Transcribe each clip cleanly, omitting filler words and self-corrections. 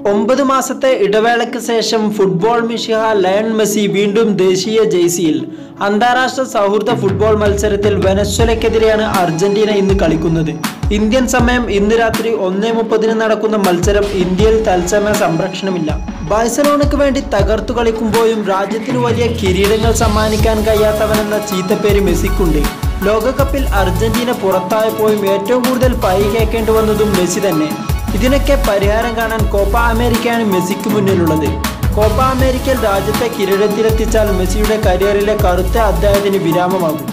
9 മാസത്തെ ഇടവേളയ്ക്ക് ശേഷം ഫുട്ബോൾ മിശിഹ ലയൺ മെസ്സി വീണ്ടും ദേശീയ ജേഴ്സിയിൽ. അന്താരാഷ്ട്ര സൗഹൃദ ഫുട്ബോൾ മത്സരത്തിൽ വെനസ്വേലയ്ക്കെതിരെയാണ് അർജന്റീന ഇന്ന് കളിക്കുന്നത്. ഇന്ത്യൻ സമയം ഇന്ന് രാത്രി 1:30 നടക്കുന്ന മത്സരം ഇന്ത്യയിൽ തത്സമയ സംപ്രേഷണമില്ല. ബാഴ്സലോണയ്ക്ക് വേണ്ടി തകർത്തു കളിക്കുമ്പോഴും രാജ്യത്തിന് വലിയ കിരീടങ്ങൾ സമ്മാനിക്കാൻ കഴിയാത്തവനെന്ന ചീത്തപ്പേര് മെസ്സിക്കുണ്ട്. ലോകകപ്പിൽ അർജന്റീന പുറത്തായപ്പോഴും ഏറ്റവും കൂടുതൽ പഴി കേൾക്കേണ്ടി വന്നതും മെസ്സി തന്നെ. ഇതിനൊക്കെ പരിഹാരം കാണാൻ കോപ്പ അമേരിക്കയാണ് മെസ്സിക്ക് മുന്നിലുള്ളത്. കോപ്പ അമേരിക്കയിൽ രാജ്യത്തെ കിരീടത്തിലെത്തിച്ചാൽ മെസ്സിയുടെ കരിയറിലെ കറുത്ത അധ്യായത്തിന് വിരാമമാകും.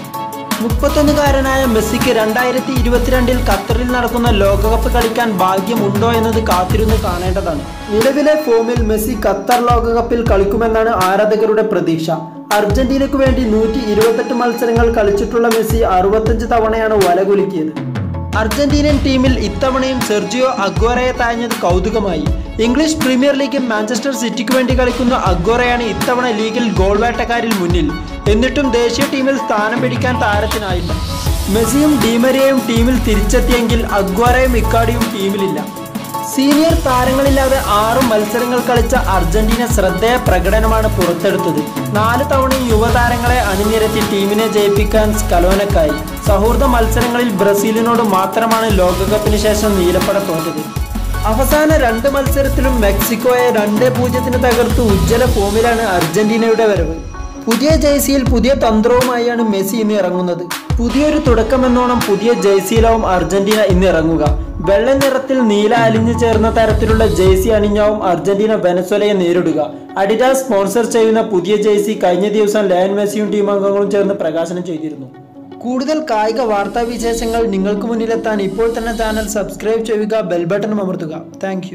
31കാരനായ മെസ്സിക്ക് 2022 ഖത്തറിൽ നടക്കുന്ന ലോകകപ്പ് കളിക്കാൻ ഭാഗ്യമുണ്ടോ എന്നത് കാത്തിരുന്ന് കാണേണ്ടതാണ്. നിലവിലെ ഫോമിൽ മെസ്സി ഖത്തർ ലോകകപ്പിൽ കളിക്കുമെന്നാണ് ആരാധകരുടെ പ്രതീക്ഷ. അർജന്റീനയ്ക്ക് വേണ്ടി 128 മത്സരങ്ങൾ കളിച്ചിട്ടുള്ള മെസ്സി 65 തവണയാണ് വലകുലുക്കിയത്. അർജന്റീനൻ ടീമിൽ ഇത്തവണയും സെർജിയോ അഗ്വാറയെ താഴ്ന്നത് കൗതുകമായി. ഇംഗ്ലീഷ് പ്രീമിയർ ലീഗിൽ മാഞ്ചസ്റ്റർ സിറ്റിക്ക് വേണ്ടി കളിക്കുന്ന അഗ്വാറയാണ് ഇത്തവണ ലീഗിൽ ഗോൾ വേട്ടക്കാരിൽ മുന്നിൽ. എന്നിട്ടും ദേശീയ ടീമിൽ സ്ഥാനം പിടിക്കാൻ താരത്തിനായില്ല. മെസ്സിയും ഡിമരിയയും ടീമിൽ തിരിച്ചെത്തിയെങ്കിൽ അഗ്വാറയും ഇക്കാർഡിയും ടീമിലില്ല. സീനിയർ താരങ്ങളില്ലാതെ 6 മത്സരങ്ങൾ കളിച്ച അർജന്റീന ശ്രദ്ധേയ പ്രകടനമാണ് പുറത്തെടുത്തത്. 4 തവണയും യുവതാരങ്ങളെ അണിനിരത്തി ടീമിനെ ജയിപ്പിക്കാൻ സ്കലോനക്കായി. സൗഹൃദ മത്സരങ്ങളിൽ ബ്രസീലിനോട് മാത്രമാണ് ലോകകപ്പിന് ശേഷം നീലപ്പട തോറ്റത്. അവസാന 2 മത്സരത്തിലും മെക്സിക്കോയെ 2-0 തകർത്ത് ഉജ്ജ്വല ഫോമിലാണ് അർജന്റീനയുടെ വരവ്. പുതിയ ജേഴ്സിയിൽ പുതിയ തന്ത്രവുമായാണ് മെസ്സി ഇന്ന് ഇറങ്ങുന്നത്. പുതിയൊരു തുടക്കമെന്നോണം പുതിയ ജേഴ്സിയിലാവും അർജന്റീന ഇന്ന് ഇറങ്ങുക. വെള്ള നിറത്തിൽ നീല അലിഞ്ഞു ചേർന്ന തരത്തിലുള്ള ജേഴ്സി അണിഞ്ഞാവും അർജന്റീന വെനസ്വേലയെ നേരിടുക. അഡിഡാസ് സ്പോൺസർ ചെയ്യുന്ന പുതിയ ജേഴ്സി കഴിഞ്ഞ ദിവസം ലയൺ മെസ്സിയും ടീം അംഗങ്ങളും ചേർന്ന് പ്രകാശനം ചെയ്തിരുന്നു. കൂടുതൽ കായിക വാർത്താ വിശേഷങ്ങൾ നിങ്ങൾക്ക് മുന്നിലെത്താൻ ഇപ്പോൾ തന്നെ ചാനൽ സബ്സ്ക്രൈബ് ചെയ്യുക, ബെൽ ബട്ടൺ അമർത്തുക. താങ്ക്